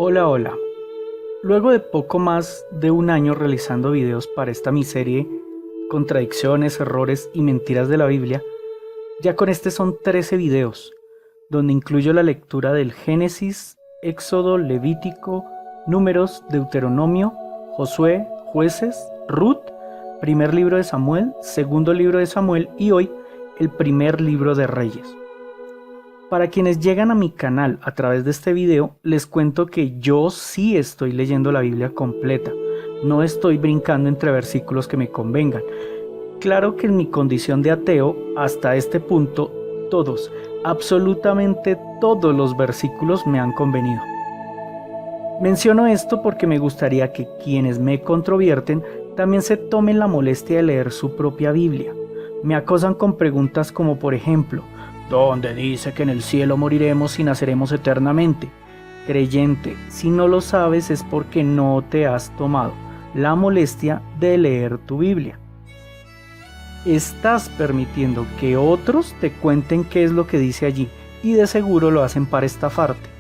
Hola, hola. Luego de poco más de un año realizando videos para esta miniserie, Contradicciones, Errores y Mentiras de la Biblia, ya con este son 13 videos, donde incluyo la lectura del Génesis, Éxodo, Levítico, Números, Deuteronomio, Josué, Jueces, Ruth, primer libro de Samuel, segundo libro de Samuel y hoy el primer libro de Reyes. Para quienes llegan a mi canal a través de este video, les cuento que yo sí estoy leyendo la Biblia completa. No estoy brincando entre versículos que me convengan. Claro que en mi condición de ateo, hasta este punto, todos, absolutamente todos los versículos me han convenido. Menciono esto porque me gustaría que quienes me controvierten también se tomen la molestia de leer su propia Biblia. Me acosan con preguntas como por ejemplo, ¿dónde dice que en el cielo moriremos y naceremos eternamente? Creyente, si no lo sabes es porque no te has tomado la molestia de leer tu Biblia. Estás permitiendo que otros te cuenten qué es lo que dice allí y de seguro lo hacen para estafarte.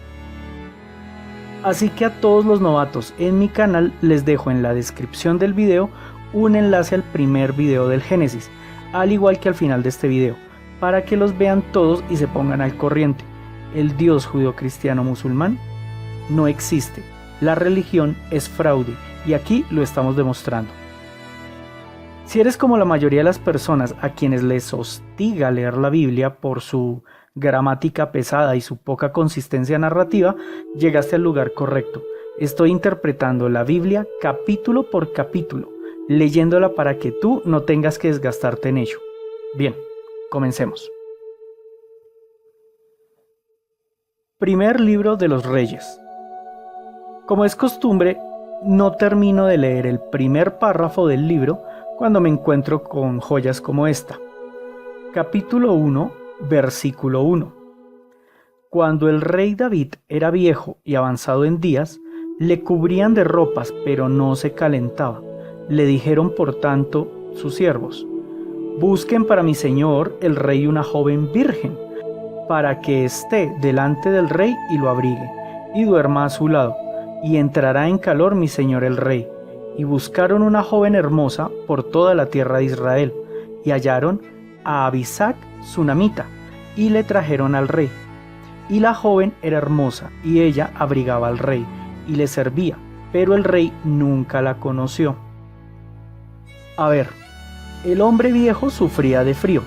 Así que a todos los novatos en mi canal les dejo en la descripción del video un enlace al primer video del Génesis, al igual que al final de este video, para que los vean todos y se pongan al corriente. El Dios judío-cristiano-musulmán no existe. La religión es fraude y aquí lo estamos demostrando. Si eres como la mayoría de las personas a quienes les hostiga leer la Biblia por su gramática pesada y su poca consistencia narrativa, llegaste al lugar correcto. Estoy interpretando la Biblia capítulo por capítulo, leyéndola para que tú no tengas que desgastarte en ello. Bien. Comencemos. Primer libro de los Reyes. Como es costumbre, no termino de leer el primer párrafo del libro cuando me encuentro con joyas como esta. Capítulo 1, versículo 1. Cuando el rey David era viejo y avanzado en días, le cubrían de ropas, pero no se calentaba. Le dijeron, por tanto, sus siervos: busquen para mi señor el rey una joven virgen, para que esté delante del rey y lo abrigue, y duerma a su lado, y entrará en calor mi señor el rey. Y buscaron una joven hermosa por toda la tierra de Israel, y hallaron a Abisac sunamita, y le trajeron al rey. Y la joven era hermosa, y ella abrigaba al rey, y le servía, pero el rey nunca la conoció. A ver, el hombre viejo sufría de frío.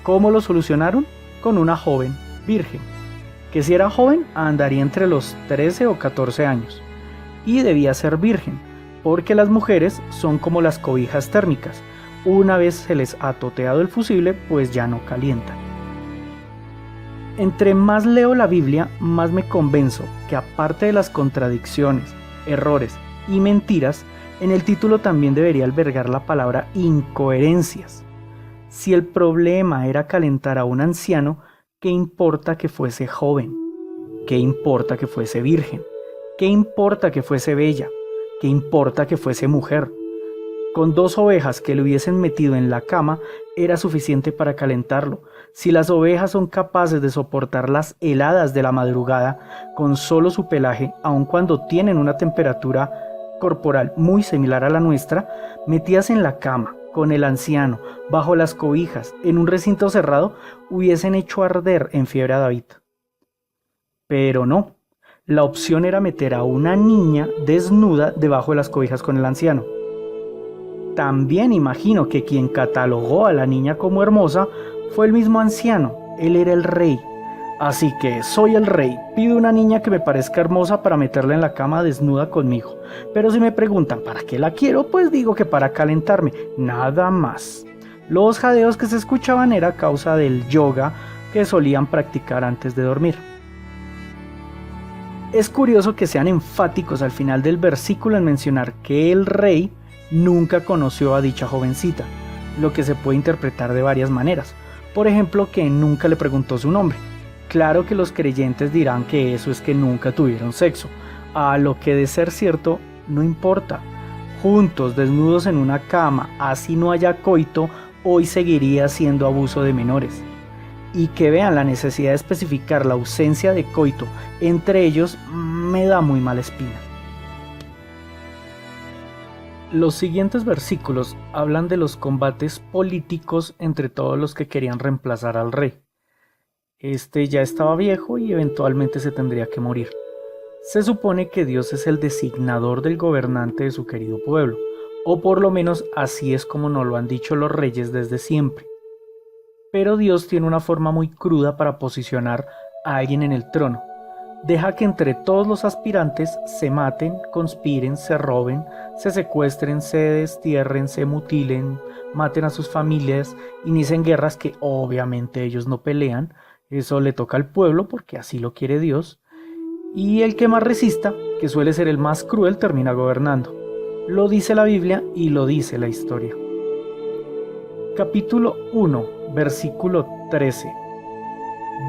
¿Cómo lo solucionaron? Con una joven virgen, que si era joven andaría entre los 13 o 14 años, y debía ser virgen, porque las mujeres son como las cobijas térmicas, una vez se les ha toteado el fusible, pues ya no calientan. Entre más leo la Biblia, más me convenzo que aparte de las contradicciones, errores y mentiras, en el título también debería albergar la palabra incoherencias. Si el problema era calentar a un anciano, ¿qué importa que fuese joven? ¿Qué importa que fuese virgen? ¿Qué importa que fuese bella? ¿Qué importa que fuese mujer? Con 2 ovejas que le hubiesen metido en la cama era suficiente para calentarlo. Si las ovejas son capaces de soportar las heladas de la madrugada con solo su pelaje, aun cuando tienen una temperatura corporal muy similar a la nuestra, metidas en la cama, con el anciano, bajo las cobijas, en un recinto cerrado, hubiesen hecho arder en fiebre a David. Pero no, la opción era meter a una niña desnuda debajo de las cobijas con el anciano. También imagino que quien catalogó a la niña como hermosa fue el mismo anciano, él era el rey. Así que soy el rey, pido una niña que me parezca hermosa para meterla en la cama desnuda conmigo. Pero si me preguntan ¿para qué la quiero? Pues digo que para calentarme, nada más. Los jadeos que se escuchaban era a causa del yoga que solían practicar antes de dormir. Es curioso que sean enfáticos al final del versículo en mencionar que el rey nunca conoció a dicha jovencita, lo que se puede interpretar de varias maneras. Por ejemplo, que nunca le preguntó su nombre. Claro que los creyentes dirán que eso es que nunca tuvieron sexo, a lo que de ser cierto no importa. Juntos, desnudos en una cama, así no haya coito, hoy seguiría siendo abuso de menores. Y que vean la necesidad de especificar la ausencia de coito entre ellos me da muy mala espina. Los siguientes versículos hablan de los combates políticos entre todos los que querían reemplazar al rey. Este ya estaba viejo y eventualmente se tendría que morir. Se supone que Dios es el designador del gobernante de su querido pueblo, o por lo menos así es como nos lo han dicho los reyes desde siempre. Pero Dios tiene una forma muy cruda para posicionar a alguien en el trono. Deja que entre todos los aspirantes se maten, conspiren, se roben, se secuestren, se destierren, se mutilen, maten a sus familias, inicien guerras que obviamente ellos no pelean. Eso le toca al pueblo porque así lo quiere Dios. Y el que más resista, que suele ser el más cruel, termina gobernando. Lo dice la Biblia y lo dice la historia. Capítulo 1, versículo 13.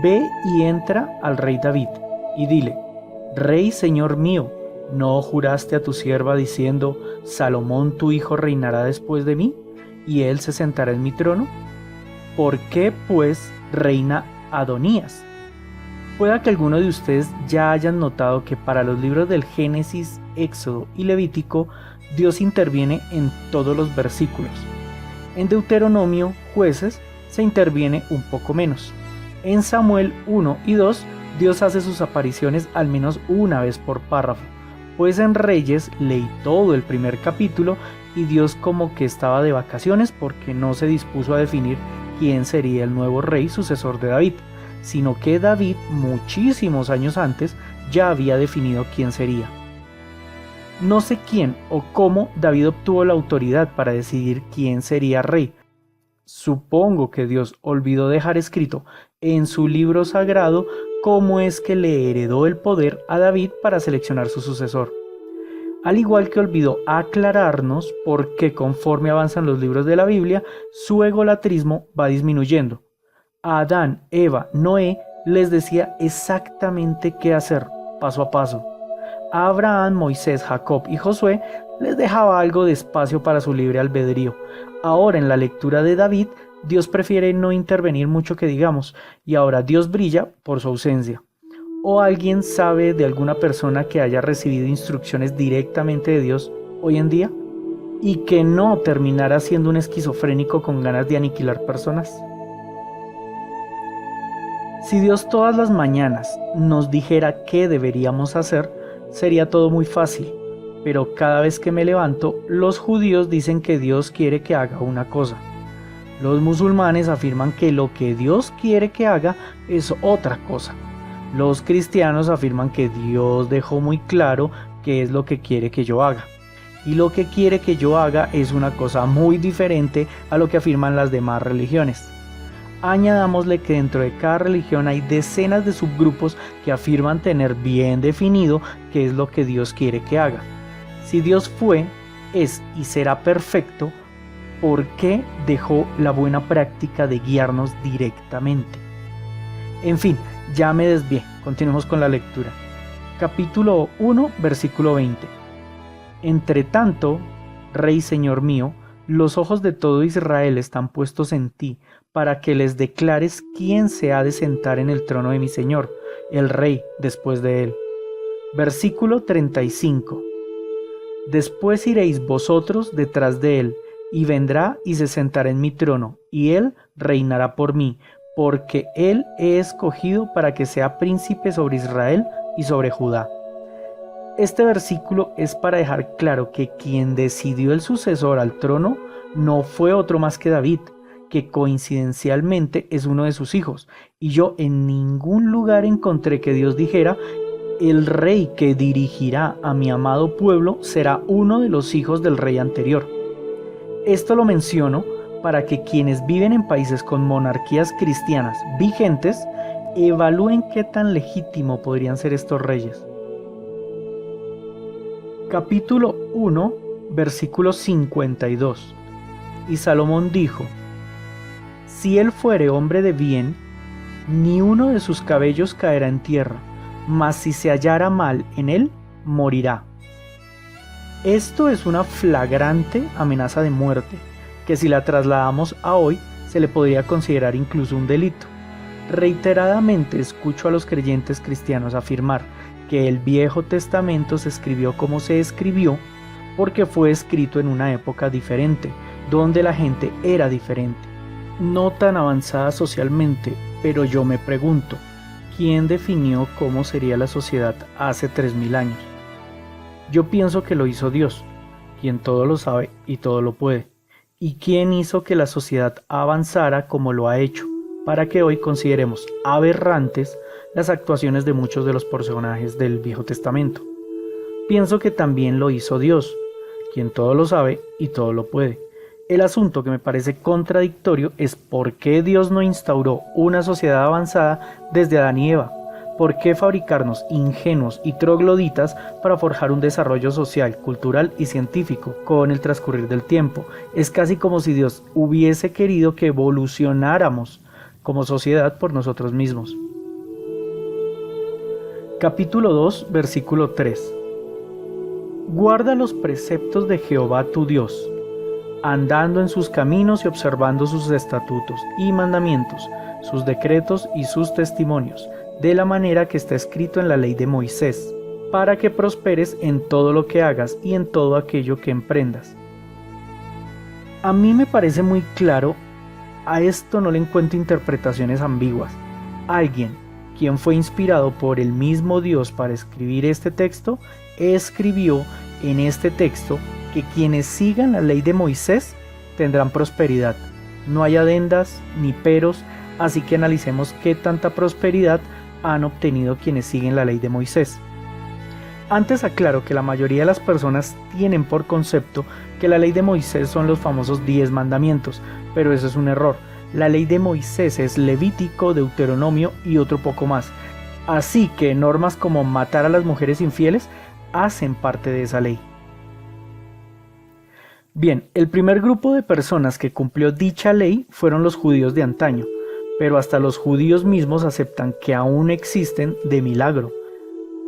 Ve y entra al rey David, y dile: Rey, Señor mío, ¿no juraste a tu sierva diciendo: Salomón tu hijo reinará después de mí, y él se sentará en mi trono? ¿Por qué, pues, reina Adonías? Pueda que alguno de ustedes ya hayan notado que para los libros del Génesis, Éxodo y Levítico, Dios interviene en todos los versículos. En Deuteronomio, Jueces, se interviene un poco menos. En Samuel 1 y 2, Dios hace sus apariciones al menos una vez por párrafo, pues en Reyes leí todo el primer capítulo y Dios como que estaba de vacaciones porque no se dispuso a definir quién sería el nuevo rey sucesor de David, sino que David, muchísimos años antes, ya había definido quién sería. No sé quién o cómo David obtuvo la autoridad para decidir quién sería rey. Supongo que Dios olvidó dejar escrito en su libro sagrado cómo es que le heredó el poder a David para seleccionar su sucesor. Al igual que olvidó aclararnos por qué conforme avanzan los libros de la Biblia, su egolatrismo va disminuyendo. A Adán, Eva, Noé les decía exactamente qué hacer, paso a paso. A Abraham, Moisés, Jacob y Josué les dejaba algo de espacio para su libre albedrío. Ahora en la lectura de David, Dios prefiere no intervenir mucho que digamos, y ahora Dios brilla por su ausencia. ¿O alguien sabe de alguna persona que haya recibido instrucciones directamente de Dios hoy en día? Y que no terminara siendo un esquizofrénico con ganas de aniquilar personas. Si Dios todas las mañanas nos dijera qué deberíamos hacer, sería todo muy fácil, pero cada vez que me levanto, los judíos dicen que Dios quiere que haga una cosa. Los musulmanes afirman que lo que Dios quiere que haga es otra cosa. Los cristianos afirman que Dios dejó muy claro qué es lo que quiere que yo haga. Y lo que quiere que yo haga es una cosa muy diferente a lo que afirman las demás religiones. Añadámosle que dentro de cada religión hay decenas de subgrupos que afirman tener bien definido qué es lo que Dios quiere que haga. Si Dios fue, es y será perfecto, ¿por qué dejó la buena práctica de guiarnos directamente? En fin, ya me desvié, continuemos con la lectura. Capítulo 1, versículo 20. Entre tanto, Rey Señor mío, los ojos de todo Israel están puestos en ti, para que les declares quién se ha de sentar en el trono de mi Señor, el Rey, después de él. Versículo 35. Después iréis vosotros detrás de él, y vendrá y se sentará en mi trono, y él reinará por mí, porque él he escogido para que sea príncipe sobre Israel y sobre Judá. Este versículo es para dejar claro que quien decidió el sucesor al trono no fue otro más que David, que coincidencialmente es uno de sus hijos, y yo en ningún lugar encontré que Dios dijera: el rey que dirigirá a mi amado pueblo será uno de los hijos del rey anterior. Esto lo menciono para que quienes viven en países con monarquías cristianas vigentes evalúen qué tan legítimo podrían ser estos reyes. Capítulo 1, versículo 52. Y Salomón dijo: si él fuere hombre de bien, ni uno de sus cabellos caerá en tierra, mas si se hallara mal en él, morirá. Esto es una flagrante amenaza de muerte, que si la trasladamos a hoy, se le podría considerar incluso un delito. Reiteradamente escucho a los creyentes cristianos afirmar que el Viejo Testamento se escribió como se escribió porque fue escrito en una época diferente, donde la gente era diferente, no tan avanzada socialmente, pero yo me pregunto, ¿quién definió cómo sería la sociedad hace 3000 años? Yo pienso que lo hizo Dios, quien todo lo sabe y todo lo puede. ¿Y quién hizo que la sociedad avanzara como lo ha hecho, para que hoy consideremos aberrantes las actuaciones de muchos de los personajes del Viejo Testamento? Pienso que también lo hizo Dios, quien todo lo sabe y todo lo puede. El asunto que me parece contradictorio es por qué Dios no instauró una sociedad avanzada desde Adán y Eva. ¿Por qué fabricarnos ingenuos y trogloditas para forjar un desarrollo social, cultural y científico con el transcurrir del tiempo? Es casi como si Dios hubiese querido que evolucionáramos como sociedad por nosotros mismos. Capítulo 2, versículo 3. Guarda los preceptos de Jehová tu Dios, andando en sus caminos y observando sus estatutos y mandamientos, sus decretos y sus testimonios, de la manera que está escrito en la ley de Moisés, para que prosperes en todo lo que hagas y en todo aquello que emprendas. A mí me parece muy claro, a esto no le encuentro interpretaciones ambiguas. Alguien, quien fue inspirado por el mismo Dios para escribir este texto, escribió en este texto que quienes sigan la ley de Moisés tendrán prosperidad. No hay adendas ni peros, así que analicemos qué tanta prosperidad han obtenido quienes siguen la ley de Moisés. Antes aclaro que la mayoría de las personas tienen por concepto que la ley de Moisés son los famosos 10 mandamientos, pero eso es un error. La ley de Moisés es Levítico, Deuteronomio y otro poco más. Así que normas como matar a las mujeres infieles hacen parte de esa ley. Bien, el primer grupo de personas que cumplió dicha ley fueron los judíos de antaño, pero hasta los judíos mismos aceptan que aún existen de milagro.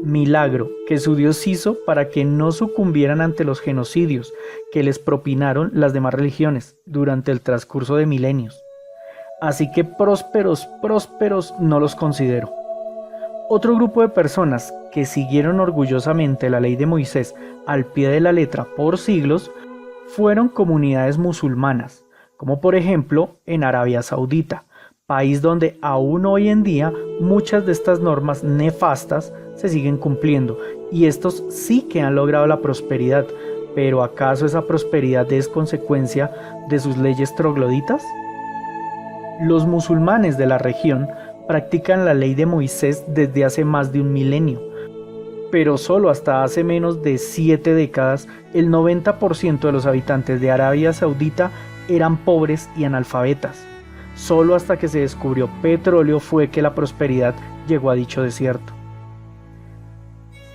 Milagro que su Dios hizo para que no sucumbieran ante los genocidios que les propinaron las demás religiones durante el transcurso de milenios. Así que prósperos no los considero. Otro grupo de personas que siguieron orgullosamente la ley de Moisés al pie de la letra por siglos fueron comunidades musulmanas, como por ejemplo en Arabia Saudita, país donde aún hoy en día muchas de estas normas nefastas se siguen cumpliendo, y estos sí que han logrado la prosperidad, pero ¿acaso esa prosperidad es consecuencia de sus leyes trogloditas? Los musulmanes de la región practican la ley de Moisés desde hace más de un milenio, pero solo hasta hace menos de 7 décadas el 90% de los habitantes de Arabia Saudita eran pobres y analfabetas. Solo hasta que se descubrió petróleo fue que la prosperidad llegó a dicho desierto.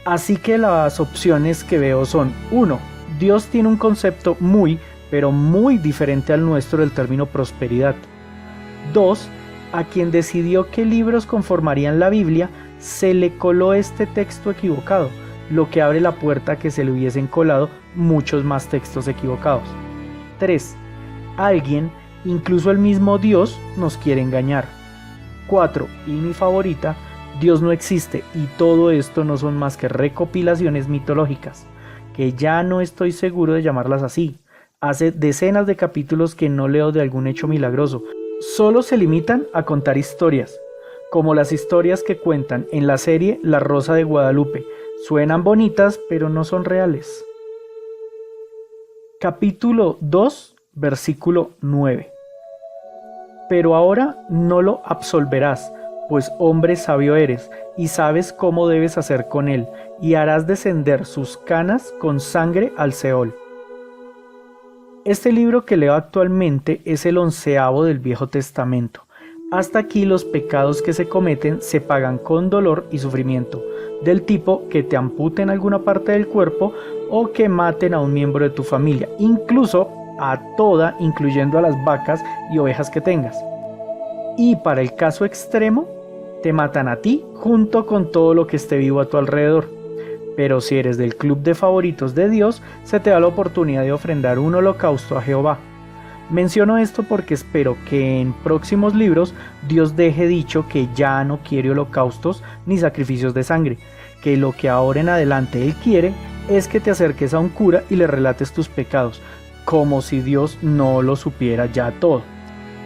Así que las opciones que veo son: 1. Dios tiene un concepto pero muy diferente al nuestro del término prosperidad. 2. A quien decidió qué libros conformarían la Biblia, se le coló este texto equivocado, lo que abre la puerta a que se le hubiesen colado muchos más textos equivocados. 3. Alguien, incluso el mismo Dios, nos quiere engañar. 4. Y mi favorita, Dios no existe y todo esto no son más que recopilaciones mitológicas, que ya no estoy seguro de llamarlas así. Hace decenas de capítulos que no leo de algún hecho milagroso, solo se limitan a contar historias, como las historias que cuentan en la serie La Rosa de Guadalupe. Suenan bonitas, pero no son reales. Capítulo 2, versículo 9. Pero ahora no lo absolverás, pues hombre sabio eres, y sabes cómo debes hacer con él, y harás descender sus canas con sangre al Seol. Este libro que leo actualmente es el 11º del Viejo Testamento. Hasta aquí los pecados que se cometen se pagan con dolor y sufrimiento, del tipo que te amputen alguna parte del cuerpo o que maten a un miembro de tu familia, incluso a toda, incluyendo a las vacas y ovejas que tengas. Y para el caso extremo, te matan a ti junto con todo lo que esté vivo a tu alrededor. Pero si eres del club de favoritos de Dios, se te da la oportunidad de ofrendar un holocausto a Jehová. Menciono esto porque espero que en próximos libros Dios deje dicho que ya no quiere holocaustos ni sacrificios de sangre, que lo que ahora en adelante Él quiere es que te acerques a un cura y le relates tus pecados, como si Dios no lo supiera ya todo,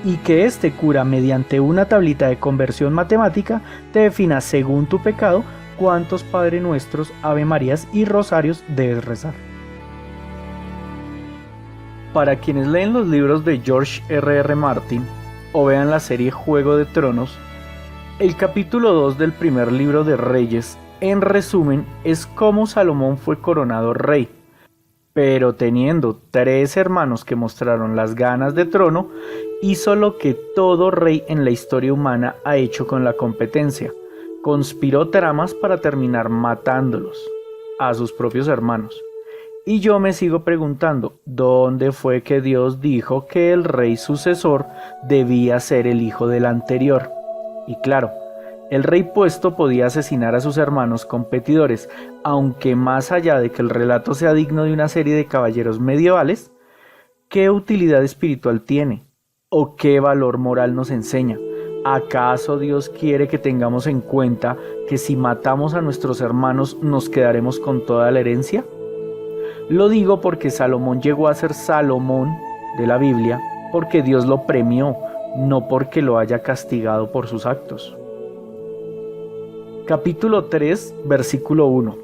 y que este cura, mediante una tablita de conversión matemática, te defina según tu pecado cuántos Padre Nuestros, Ave Marías y Rosarios debes rezar. Para quienes leen los libros de George R.R. Martin o vean la serie Juego de Tronos, el capítulo 2 del primer libro de Reyes, en resumen, es cómo Salomón fue coronado rey, pero teniendo 3 hermanos que mostraron las ganas de trono, hizo lo que todo rey en la historia humana ha hecho con la competencia: conspiró tramas para terminar matándolos, a sus propios hermanos. Y yo me sigo preguntando, ¿dónde fue que Dios dijo que el rey sucesor debía ser el hijo del anterior? Y claro, el rey puesto podía asesinar a sus hermanos competidores, aunque más allá de que el relato sea digno de una serie de caballeros medievales, ¿qué utilidad espiritual tiene? ¿O qué valor moral nos enseña? ¿Acaso Dios quiere que tengamos en cuenta que si matamos a nuestros hermanos nos quedaremos con toda la herencia? Lo digo porque Salomón llegó a ser Salomón de la Biblia porque Dios lo premió, no porque lo haya castigado por sus actos. Capítulo 3, versículo 1.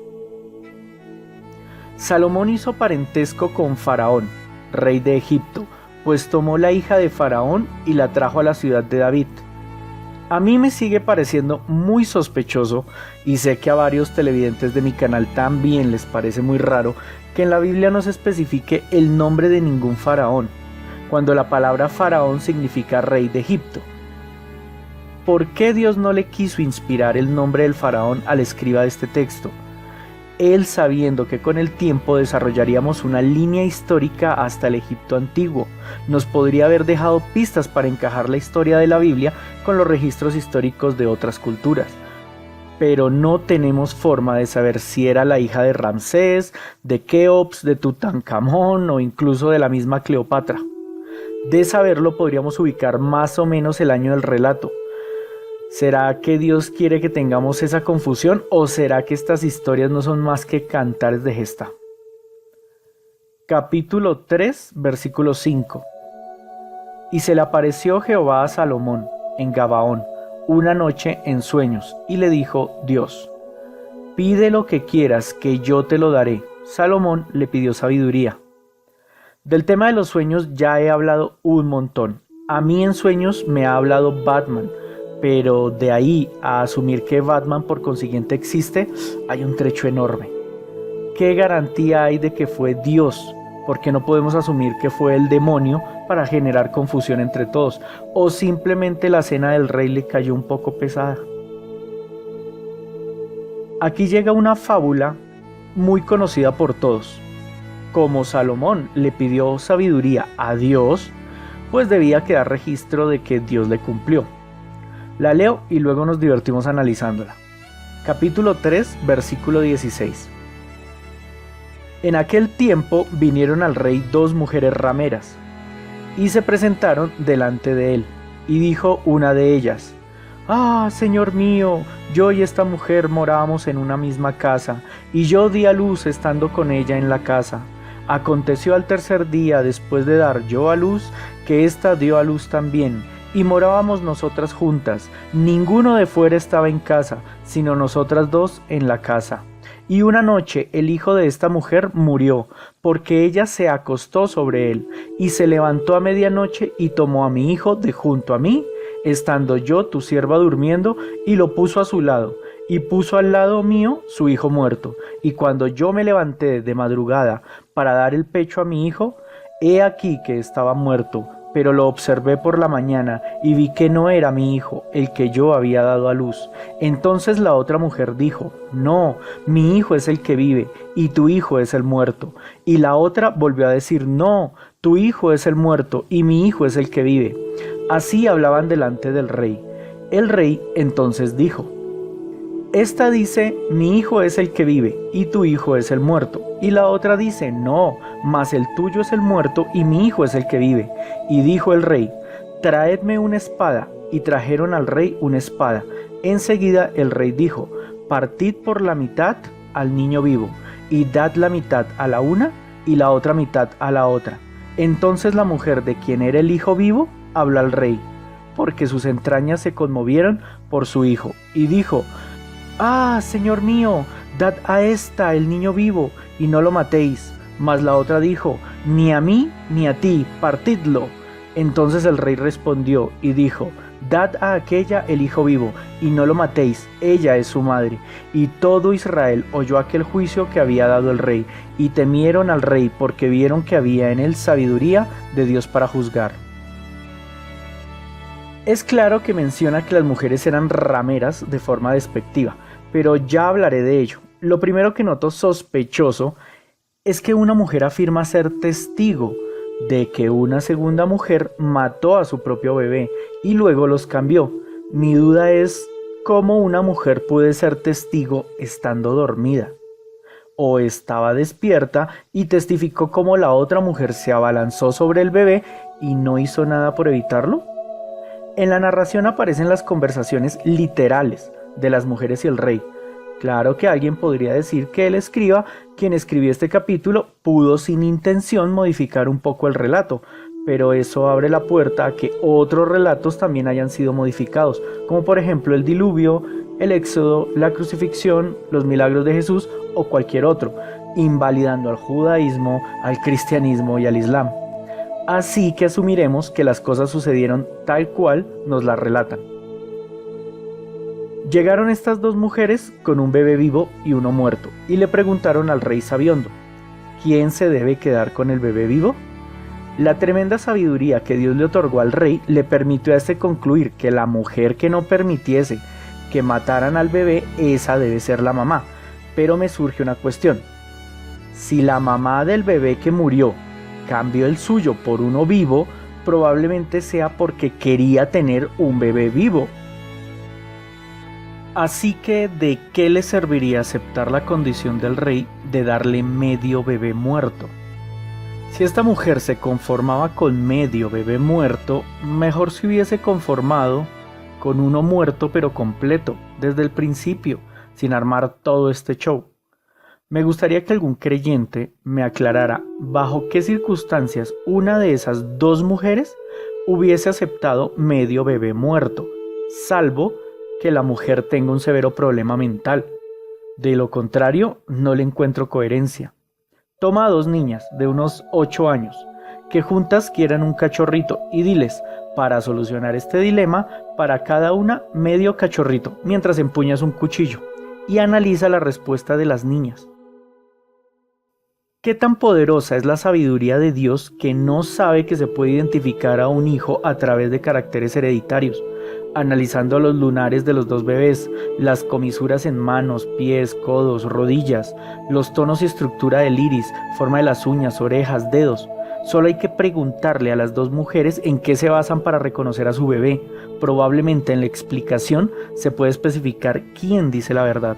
Salomón hizo parentesco con Faraón, rey de Egipto, pues tomó la hija de Faraón y la trajo a la ciudad de David. A mí me sigue pareciendo muy sospechoso, y sé que a varios televidentes de mi canal también les parece muy raro, que en la Biblia no se especifique el nombre de ningún faraón, cuando la palabra faraón significa rey de Egipto. ¿Por qué Dios no le quiso inspirar el nombre del faraón al escriba de este texto? Él, sabiendo que con el tiempo desarrollaríamos una línea histórica hasta el Egipto antiguo, nos podría haber dejado pistas para encajar la historia de la Biblia con los registros históricos de otras culturas. Pero no tenemos forma de saber si era la hija de Ramsés, de Keops, de Tutankamón o incluso de la misma Cleopatra. De saberlo podríamos ubicar más o menos el año del relato. ¿Será que Dios quiere que tengamos esa confusión o será que estas historias no son más que cantares de gesta? Capítulo 3, versículo 5. Y se le apareció Jehová a Salomón en Gabaón una noche en sueños, y le dijo Dios: pide lo que quieras, que yo te lo daré. Salomón le pidió sabiduría. Del tema de los sueños ya he hablado un montón. A mí en sueños me ha hablado Batman, pero de ahí a asumir que Batman por consiguiente existe, hay un trecho enorme. ¿Qué garantía hay de que fue Dios? Porque no podemos asumir que fue el demonio para generar confusión entre todos, o simplemente la cena del rey le cayó un poco pesada. Aquí llega una fábula muy conocida por todos. Como Salomón le pidió sabiduría a Dios, pues debía quedar registro de que Dios le cumplió. La leo y luego nos divertimos analizándola. Capítulo 3, versículo 16. En aquel tiempo vinieron al rey 2 mujeres rameras, y se presentaron delante de él, y dijo una de ellas: «Ah, señor mío, yo y esta mujer morábamos en una misma casa, y yo di a luz estando con ella en la casa. Aconteció al tercer día, después de dar yo a luz, que ésta dio a luz también, y morábamos nosotras juntas. Ninguno de fuera estaba en casa, sino nosotras 2 en la casa. Y una noche el hijo de esta mujer murió, porque ella se acostó sobre él, y se levantó a medianoche y tomó a mi hijo de junto a mí, estando yo tu sierva durmiendo, y lo puso a su lado, y puso al lado mío su hijo muerto. Y cuando yo me levanté de madrugada para dar el pecho a mi hijo, he aquí que estaba muerto, pero lo observé por la mañana y vi que no era mi hijo el que yo había dado a luz. Entonces la otra mujer dijo: no, mi hijo es el que vive y tu hijo es el muerto. Y la otra volvió a decir: no, tu hijo es el muerto y mi hijo es el que vive. Así hablaban delante del rey. El rey entonces dijo: Esta dice, mi hijo es el que vive, y tu hijo es el muerto. Y la otra dice, no, mas el tuyo es el muerto, y mi hijo es el que vive. Y dijo el rey, traedme una espada. Y trajeron al rey una espada. Enseguida el rey dijo, partid por la mitad al niño vivo, y dad la mitad a la una, y la otra mitad a la otra. Entonces la mujer de quien era el hijo vivo, habló al rey, porque sus entrañas se conmovieron por su hijo, y dijo, ah, señor mío, dad a esta el niño vivo, y no lo matéis. Mas la otra dijo, ni a mí ni a ti, partidlo. Entonces el rey respondió y dijo, dad a aquella el hijo vivo, y no lo matéis, ella es su madre. Y todo Israel oyó aquel juicio que había dado el rey, y temieron al rey, porque vieron que había en él sabiduría de Dios para juzgar. Es claro que menciona que las mujeres eran rameras de forma despectiva, pero ya hablaré de ello. Lo primero que noto sospechoso es que una mujer afirma ser testigo de que una segunda mujer mató a su propio bebé y luego los cambió. Mi duda es cómo una mujer puede ser testigo estando dormida. O estaba despierta y testificó cómo la otra mujer se abalanzó sobre el bebé y no hizo nada por evitarlo. En la narración aparecen las conversaciones literales de las mujeres y el rey. Claro que alguien podría decir que el escriba, quien escribió este capítulo, pudo sin intención modificar un poco el relato, pero eso abre la puerta a que otros relatos también hayan sido modificados, como por ejemplo el diluvio, el éxodo, la crucifixión, los milagros de Jesús o cualquier otro, invalidando al judaísmo, al cristianismo y al islam. Así que asumiremos que las cosas sucedieron tal cual nos las relatan. Llegaron estas dos mujeres con un bebé vivo y uno muerto, y le preguntaron al rey sabiondo, ¿quién se debe quedar con el bebé vivo? La tremenda sabiduría que Dios le otorgó al rey le permitió a este concluir que la mujer que no permitiese que mataran al bebé, esa debe ser la mamá. Pero me surge una cuestión. Si la mamá del bebé que murió cambió el suyo por uno vivo, probablemente sea porque quería tener un bebé vivo. Así que, ¿de qué le serviría aceptar la condición del rey de darle medio bebé muerto? Si esta mujer se conformaba con medio bebé muerto, mejor se hubiese conformado con uno muerto pero completo, desde el principio, sin armar todo este show. Me gustaría que algún creyente me aclarara bajo qué circunstancias una de esas dos mujeres hubiese aceptado medio bebé muerto, salvo que la mujer tenga un severo problema mental. De lo contrario, no le encuentro coherencia. Toma a dos niñas de unos 8 años, que juntas quieran un cachorrito y diles, para solucionar este dilema, para cada una medio cachorrito, mientras empuñas un cuchillo, y analiza la respuesta de las niñas. ¿Qué tan poderosa es la sabiduría de Dios que no sabe que se puede identificar a un hijo a través de caracteres hereditarios? Analizando los lunares de los dos bebés, las comisuras en manos, pies, codos, rodillas, los tonos y estructura del iris, forma de las uñas, orejas, dedos. Solo hay que preguntarle a las dos mujeres en qué se basan para reconocer a su bebé. Probablemente en la explicación se puede especificar quién dice la verdad.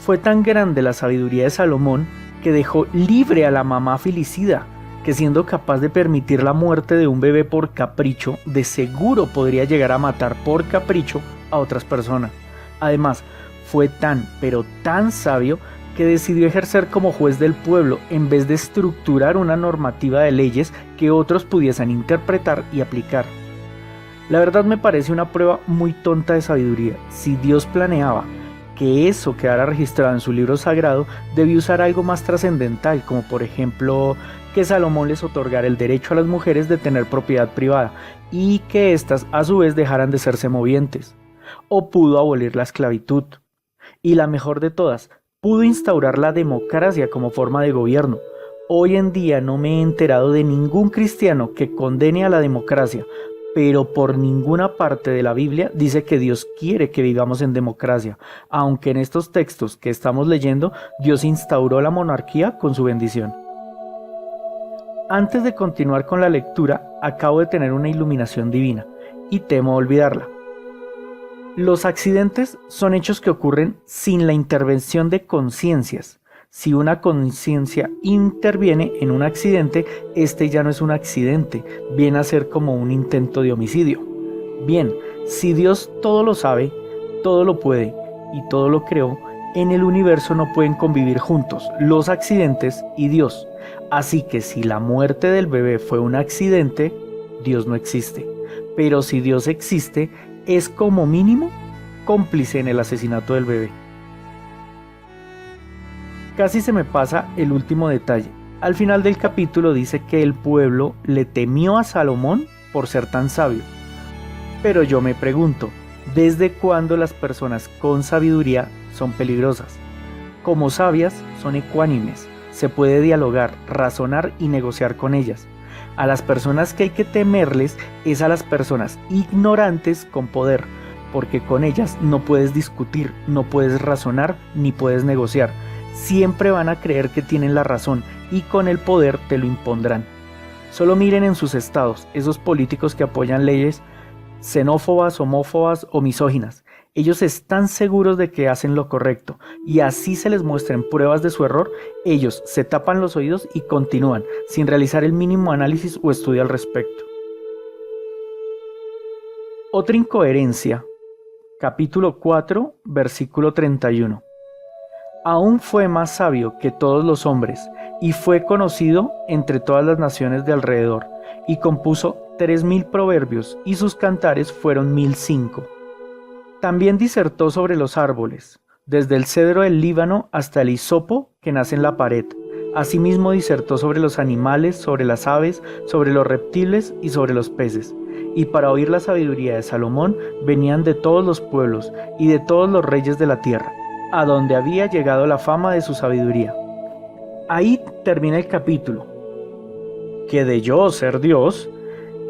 Fue tan grande la sabiduría de Salomón que dejó libre a la mamá filicida, que siendo capaz de permitir la muerte de un bebé por capricho, de seguro podría llegar a matar por capricho a otras personas. Además, fue tan, pero tan sabio que decidió ejercer como juez del pueblo en vez de estructurar una normativa de leyes que otros pudiesen interpretar y aplicar. La verdad me parece una prueba muy tonta de sabiduría. Si Dios planeaba que eso quedara registrado en su libro sagrado, debió usar algo más trascendental, como por ejemplo que Salomón les otorgara el derecho a las mujeres de tener propiedad privada y que éstas a su vez dejaran de ser semovientes. O pudo abolir la esclavitud. Y la mejor de todas, pudo instaurar la democracia como forma de gobierno. Hoy en día no me he enterado de ningún cristiano que condene a la democracia, pero por ninguna parte de la Biblia dice que Dios quiere que vivamos en democracia, aunque en estos textos que estamos leyendo, Dios instauró la monarquía con su bendición. Antes de continuar con la lectura, acabo de tener una iluminación divina, y temo olvidarla. Los accidentes son hechos que ocurren sin la intervención de conciencias. Si una conciencia interviene en un accidente, este ya no es un accidente, viene a ser como un intento de homicidio. Bien, si Dios todo lo sabe, todo lo puede y todo lo creó, en el universo no pueden convivir juntos los accidentes y Dios. Así que si la muerte del bebé fue un accidente, Dios no existe. Pero si Dios existe, es como mínimo cómplice en el asesinato del bebé. Casi se me pasa el último detalle. Al final del capítulo dice que el pueblo le temió a Salomón por ser tan sabio. Pero yo me pregunto, ¿desde cuándo las personas con sabiduría son peligrosas? Como sabias, son ecuánimes, se puede dialogar, razonar y negociar con ellas. A las personas que hay que temerles es a las personas ignorantes con poder, porque con ellas no puedes discutir, no puedes razonar ni puedes negociar. Siempre van a creer que tienen la razón y con el poder te lo impondrán. Solo miren en sus estados, esos políticos que apoyan leyes xenófobas, homófobas o misóginas. Ellos están seguros de que hacen lo correcto y así se les muestren pruebas de su error, ellos se tapan los oídos y continúan, sin realizar el mínimo análisis o estudio al respecto. Otra incoherencia. Capítulo 4, versículo 31. Aún fue más sabio que todos los hombres, y fue conocido entre todas las naciones de alrededor, y compuso 3000 proverbios, y sus cantares fueron 1005. También disertó sobre los árboles, desde el cedro del Líbano hasta el hisopo que nace en la pared. Asimismo disertó sobre los animales, sobre las aves, sobre los reptiles y sobre los peces. Y para oír la sabiduría de Salomón venían de todos los pueblos y de todos los reyes de la tierra, a donde había llegado la fama de su sabiduría. Ahí termina el capítulo. Que de yo ser Dios,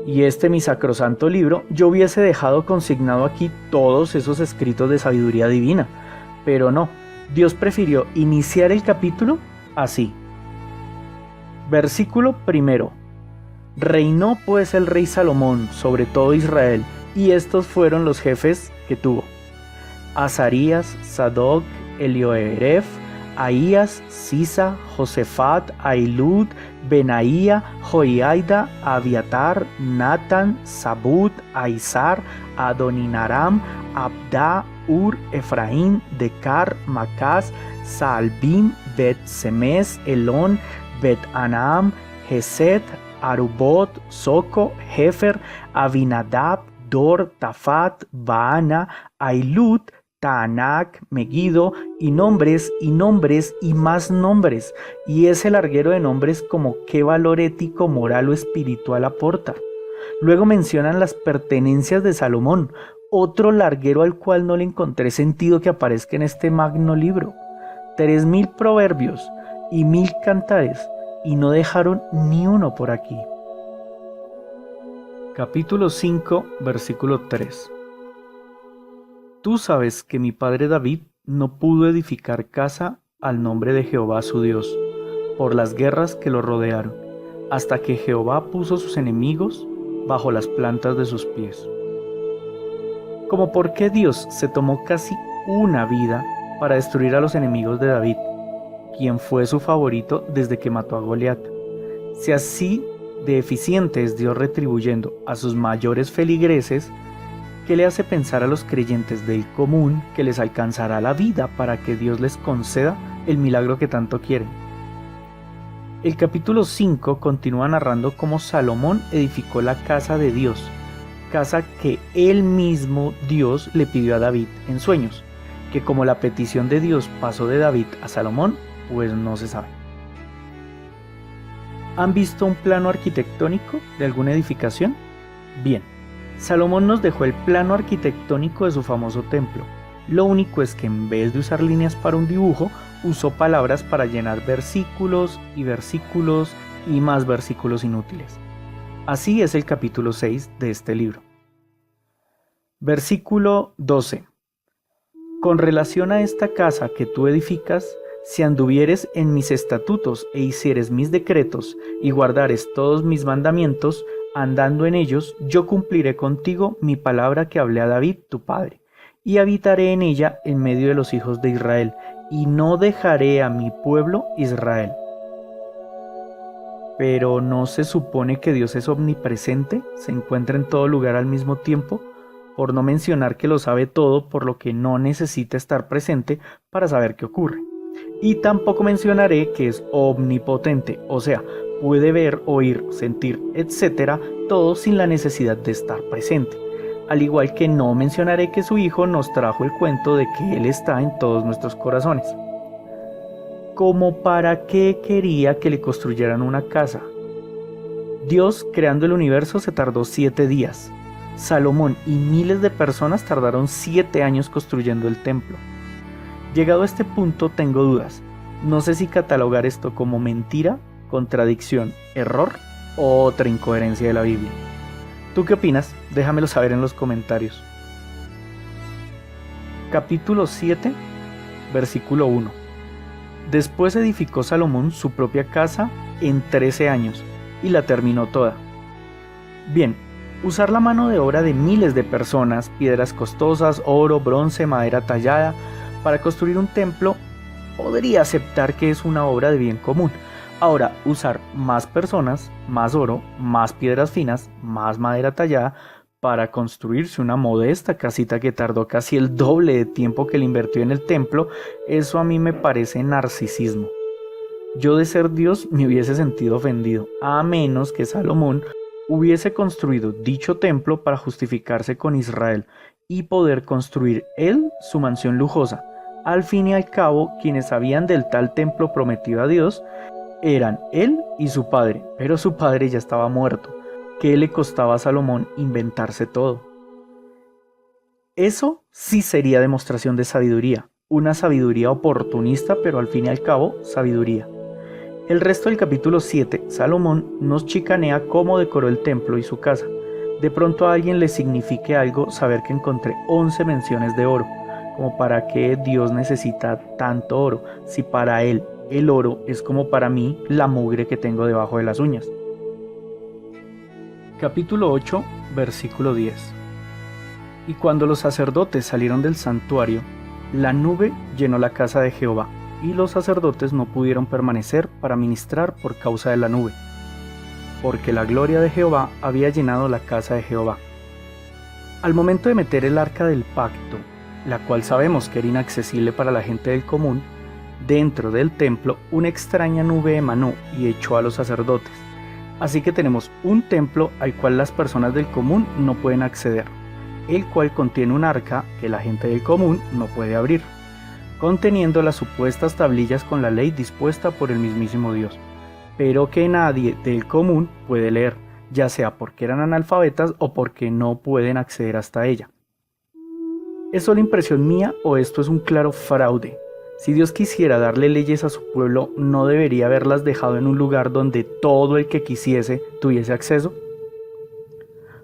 y mi sacrosanto libro, yo hubiese dejado consignado aquí todos esos escritos de sabiduría divina. Pero no, Dios prefirió iniciar el capítulo así. Versículo 1. Reinó pues el rey Salomón sobre todo Israel, y estos fueron los jefes que tuvo: Azarías, Sadoc, Elioeref, Ahías, Sisa, Josafat, Ahilud, Benaía, Joiada, Abiatar, Natán, Sabud, Aizar, Adoninaram, Abda, Ur, Efraín, Decar, Macás, Saalbim, Bet-Semes, Elón, Bet-Anaam, Geset, Arubot, Soco, Hefer, Abinadab, Dor, Tafat, Baana, Ailud, Taanac, Megiddo, y nombres y más nombres, y ese larguero de nombres como qué valor ético, moral o espiritual aporta. Luego mencionan las pertenencias de Salomón, otro larguero al cual no le encontré sentido que aparezca en este magno libro. 3000 proverbios y 1000 cantares, y no dejaron ni uno por aquí. Capítulo 5, versículo 3. Tú sabes que mi padre David no pudo edificar casa al nombre de Jehová su Dios, por las guerras que lo rodearon, hasta que Jehová puso sus enemigos bajo las plantas de sus pies. Como por qué Dios se tomó casi una vida para destruir a los enemigos de David, quien fue su favorito desde que mató a Goliat. Si así de eficiente es Dios retribuyendo a sus mayores feligreses, ¿qué le hace pensar a los creyentes del común que les alcanzará la vida para que Dios les conceda el milagro que tanto quieren? El capítulo 5 continúa narrando cómo Salomón edificó la casa de Dios, casa que él mismo Dios le pidió a David en sueños, que como la petición de Dios pasó de David a Salomón, pues no se sabe. ¿Han visto un plano arquitectónico de alguna edificación? Bien. Salomón nos dejó el plano arquitectónico de su famoso templo. Lo único es que en vez de usar líneas para un dibujo, usó palabras para llenar versículos y más versículos inútiles. Así es el capítulo 6 de este libro. Versículo 12. Con relación a esta casa que tú edificas, si anduvieres en mis estatutos e hicieres mis decretos y guardares todos mis mandamientos, andando en ellos, yo cumpliré contigo mi palabra que hablé a David, tu padre, y habitaré en ella en medio de los hijos de Israel, y no dejaré a mi pueblo Israel. Pero ¿no se supone que Dios es omnipresente? ¿Se encuentra en todo lugar al mismo tiempo? Por no mencionar que lo sabe todo, por lo que no necesita estar presente para saber qué ocurre. Y tampoco mencionaré que es omnipotente, o sea, puede ver, oír, sentir, etcétera, todo sin la necesidad de estar presente. Al igual que no mencionaré que su Hijo nos trajo el cuento de que Él está en todos nuestros corazones. ¿Como para qué quería que le construyeran una casa? Dios, creando el universo, se tardó 7 días. Salomón y miles de personas tardaron 7 años construyendo el templo. Llegado a este punto tengo dudas. No sé si catalogar esto como mentira, contradicción, error o otra incoherencia de la Biblia. ¿Tú qué opinas? Déjamelo saber en los comentarios. Capítulo 7, versículo 1. Después edificó Salomón su propia casa en 13 años y la terminó toda. Bien, usar la mano de obra de miles de personas, piedras costosas, oro, bronce, madera tallada, para construir un templo, podría aceptar que es una obra de bien común. Ahora, usar más personas, más oro, más piedras finas, más madera tallada, para construirse una modesta casita que tardó casi el doble de tiempo que le invirtió en el templo, eso a mí me parece narcisismo. Yo de ser Dios me hubiese sentido ofendido, a menos que Salomón hubiese construido dicho templo para justificarse con Israel y poder construir él su mansión lujosa. Al fin y al cabo, quienes sabían del tal templo prometido a Dios eran él y su padre, pero su padre ya estaba muerto. ¿Qué le costaba a Salomón inventarse todo? Eso sí sería demostración de sabiduría, una sabiduría oportunista, pero al fin y al cabo, sabiduría. El resto del capítulo 7, Salomón nos chicanea cómo decoró el templo y su casa. De pronto a alguien le signifique algo saber que encontré 11 menciones de oro, como para qué Dios necesita tanto oro, si para él el oro es como para mí la mugre que tengo debajo de las uñas. Capítulo 8, versículo 10. Y cuando los sacerdotes salieron del santuario, la nube llenó la casa de Jehová, y los sacerdotes no pudieron permanecer para ministrar por causa de la nube, porque la gloria de Jehová había llenado la casa de Jehová. Al momento de meter el arca del pacto, la cual sabemos que era inaccesible para la gente del común, dentro del templo una extraña nube emanó y echó a los sacerdotes. Así que tenemos un templo al cual las personas del común no pueden acceder, el cual contiene un arca que la gente del común no puede abrir, conteniendo las supuestas tablillas con la ley dispuesta por el mismísimo Dios, pero que nadie del común puede leer, ya sea porque eran analfabetas o porque no pueden acceder hasta ella. ¿Es solo impresión mía o esto es un claro fraude? Si Dios quisiera darle leyes a su pueblo, ¿no debería haberlas dejado en un lugar donde todo el que quisiese tuviese acceso?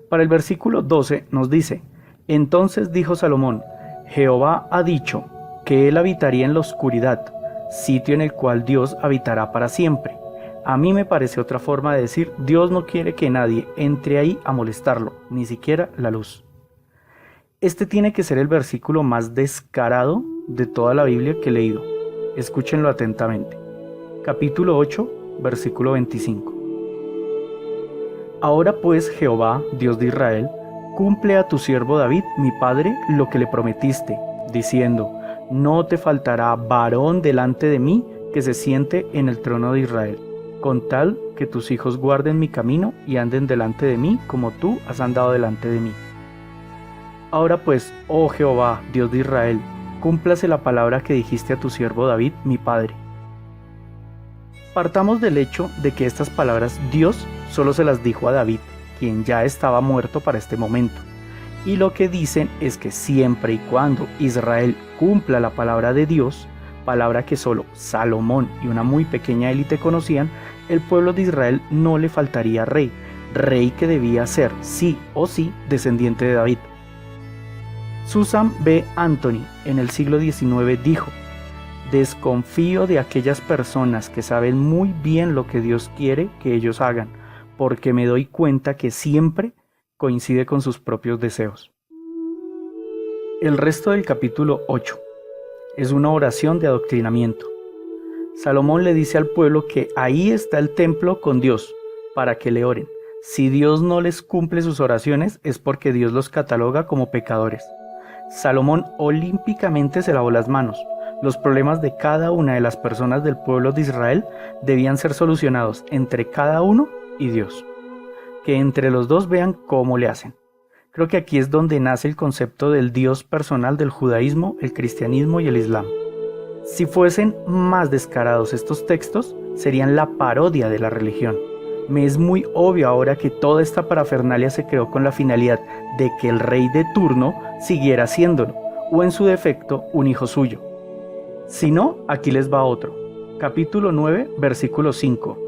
Para el versículo 12 nos dice: Entonces dijo Salomón, Jehová ha dicho que él habitaría en la oscuridad, sitio en el cual Dios habitará para siempre. A mí me parece otra forma de decir, Dios no quiere que nadie entre ahí a molestarlo, ni siquiera la luz. Este tiene que ser el versículo más descarado de toda la Biblia que he leído. Escúchenlo atentamente. Capítulo 8, versículo 25. Ahora pues, Jehová, Dios de Israel, cumple a tu siervo David, mi padre, lo que le prometiste, diciendo: No te faltará varón delante de mí que se siente en el trono de Israel, con tal que tus hijos guarden mi camino y anden delante de mí como tú has andado delante de mí. Ahora pues, oh Jehová, Dios de Israel, cúmplase la palabra que dijiste a tu siervo David, mi padre. Partamos del hecho de que estas palabras Dios solo se las dijo a David, quien ya estaba muerto para este momento. Y lo que dicen es que siempre y cuando Israel cumpla la palabra de Dios, palabra que solo Salomón y una muy pequeña élite conocían, el pueblo de Israel no le faltaría rey, rey que debía ser sí o sí descendiente de David. Susan B. Anthony en el siglo XIX dijo: Desconfío de aquellas personas que saben muy bien lo que Dios quiere que ellos hagan, porque me doy cuenta que siempre coincide con sus propios deseos. El resto del capítulo 8 es una oración de adoctrinamiento. Salomón le dice al pueblo que ahí está el templo con Dios, para que le oren. Si Dios no les cumple sus oraciones es porque Dios los cataloga como pecadores. Salomón olímpicamente se lavó las manos. Los problemas de cada una de las personas del pueblo de Israel debían ser solucionados entre cada uno y Dios. Que entre los dos vean cómo le hacen. Creo que aquí es donde nace el concepto del Dios personal del judaísmo, el cristianismo y el islam. Si fuesen más descarados estos textos, serían la parodia de la religión. Me es muy obvio ahora que toda esta parafernalia se creó con la finalidad de que el rey de turno siguiera haciéndolo, o en su defecto, un hijo suyo. Si no, aquí les va otro. Capítulo 9, versículo 5.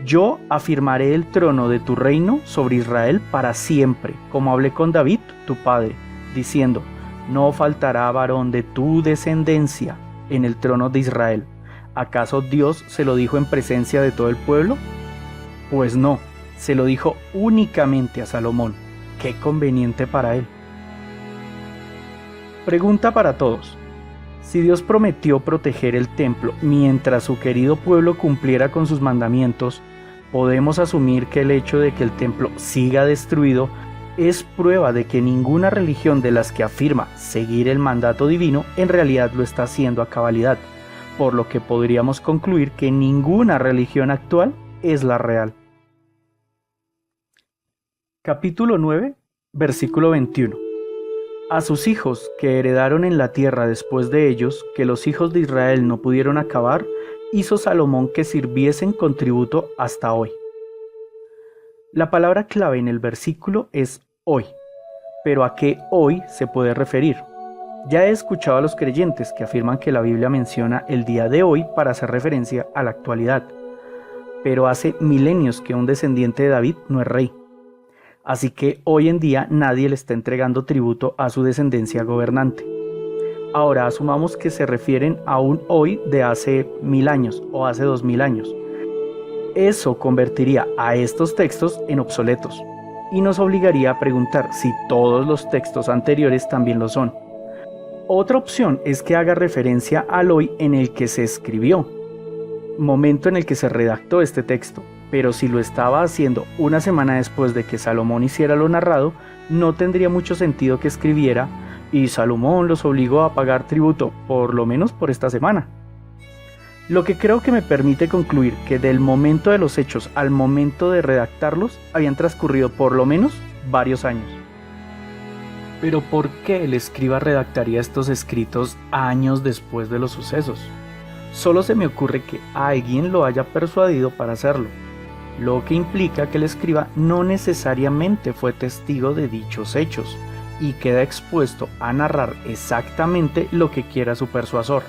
Yo afirmaré el trono de tu reino sobre Israel para siempre, como hablé con David, tu padre, diciendo, no faltará varón de tu descendencia en el trono de Israel. ¿Acaso Dios se lo dijo en presencia de todo el pueblo? Pues no, se lo dijo únicamente a Salomón. Qué conveniente para él. Pregunta para todos. Si Dios prometió proteger el templo mientras su querido pueblo cumpliera con sus mandamientos, ¿podemos asumir que el hecho de que el templo siga destruido es prueba de que ninguna religión de las que afirma seguir el mandato divino en realidad lo está haciendo a cabalidad? Por lo que podríamos concluir que ninguna religión actual es la real. Capítulo 9, versículo 21. A sus hijos que heredaron en la tierra después de ellos, que los hijos de Israel no pudieron acabar, hizo Salomón que sirviesen con tributo hasta hoy. La palabra clave en el versículo es hoy, pero ¿a qué hoy se puede referir? Ya he escuchado a los creyentes que afirman que la Biblia menciona el día de hoy para hacer referencia a la actualidad, pero hace milenios que un descendiente de David no es rey. Así que hoy en día nadie le está entregando tributo a su descendencia gobernante. Ahora asumamos que se refieren a un hoy de hace 1000 años o hace 2000 años. Eso convertiría a estos textos en obsoletos y nos obligaría a preguntar si todos los textos anteriores también lo son. Otra opción es que haga referencia al hoy en el que se escribió, momento en el que se redactó este texto. Pero si lo estaba haciendo una semana después de que Salomón hiciera lo narrado, no tendría mucho sentido que escribiera y Salomón los obligó a pagar tributo, por lo menos por esta semana. Lo que creo que me permite concluir que del momento de los hechos al momento de redactarlos habían transcurrido por lo menos varios años. Pero ¿por qué el escriba redactaría estos escritos años después de los sucesos? Solo se me ocurre que alguien lo haya persuadido para hacerlo, lo que implica que el escriba no necesariamente fue testigo de dichos hechos y queda expuesto a narrar exactamente lo que quiera su persuasor,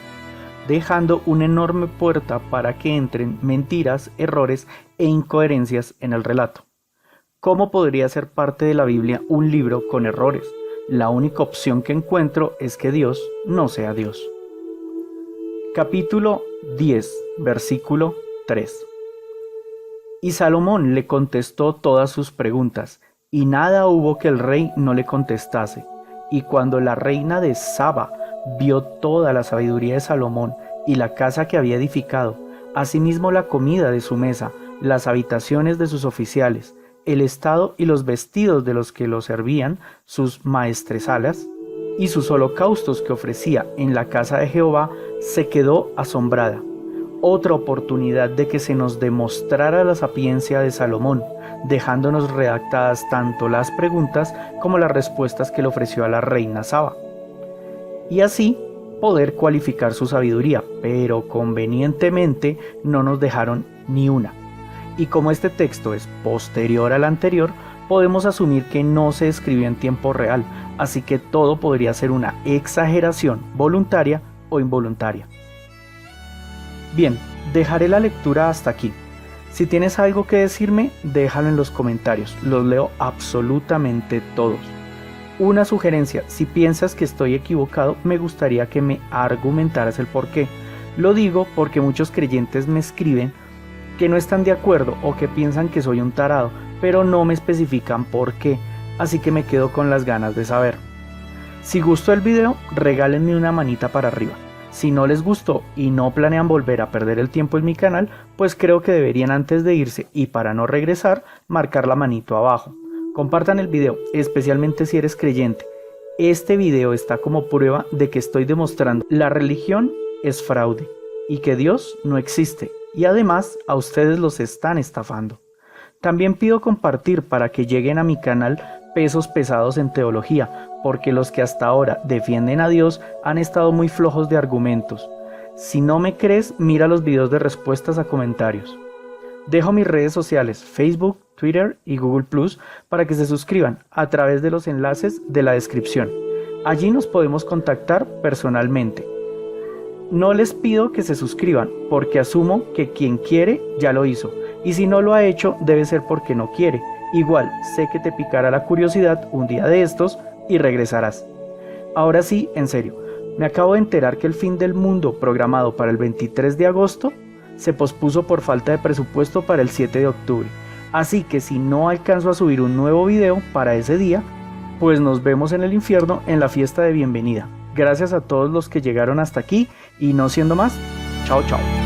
dejando una enorme puerta para que entren mentiras, errores e incoherencias en el relato. ¿Cómo podría ser parte de la Biblia un libro con errores? La única opción que encuentro es que Dios no sea Dios. Capítulo 10, versículo 3. Y Salomón le contestó todas sus preguntas, y nada hubo que el rey no le contestase. Y cuando la reina de Saba vio toda la sabiduría de Salomón y la casa que había edificado, asimismo la comida de su mesa, las habitaciones de sus oficiales, el estado y los vestidos de los que lo servían, sus maestresalas, y sus holocaustos que ofrecía en la casa de Jehová, se quedó asombrada. Otra oportunidad de que se nos demostrara la sapiencia de Salomón, dejándonos redactadas tanto las preguntas como las respuestas que le ofreció a la reina Saba. Y así poder cualificar su sabiduría, pero convenientemente no nos dejaron ni una. Y como este texto es posterior al anterior, podemos asumir que no se escribió en tiempo real, así que todo podría ser una exageración voluntaria o involuntaria. Bien, dejaré la lectura hasta aquí. Si tienes algo que decirme, déjalo en los comentarios, los leo absolutamente todos. Una sugerencia, si piensas que estoy equivocado, me gustaría que me argumentaras el por qué. Lo digo porque muchos creyentes me escriben que no están de acuerdo o que piensan que soy un tarado, pero no me especifican por qué, así que me quedo con las ganas de saber. Si gustó el video, regálenme una manita para arriba. Si no les gustó y no planean volver a perder el tiempo en mi canal, pues creo que deberían antes de irse y para no regresar, marcar la manito abajo. Compartan el video, especialmente si eres creyente. Este video está como prueba de que estoy demostrando la religión es fraude y que Dios no existe, y además a ustedes los están estafando. También pido compartir para que lleguen a mi canal pesos pesados en teología, porque los que hasta ahora defienden a Dios han estado muy flojos de argumentos. Si no me crees, mira los videos de respuestas a comentarios. Dejo mis redes sociales, Facebook, Twitter y Google Plus para que se suscriban a través de los enlaces de la descripción. Allí nos podemos contactar personalmente. No les pido que se suscriban porque asumo que quien quiere ya lo hizo, y si no lo ha hecho debe ser porque no quiere. Igual sé que te picará la curiosidad un día de estos y regresarás. Ahora sí, en serio, me acabo de enterar que el fin del mundo programado para el 23 de agosto se pospuso por falta de presupuesto para el 7 de octubre. Así que si no alcanzo a subir un nuevo video para ese día, pues nos vemos en el infierno en la fiesta de bienvenida. Gracias a todos los que llegaron hasta aquí y no siendo más, chao chao.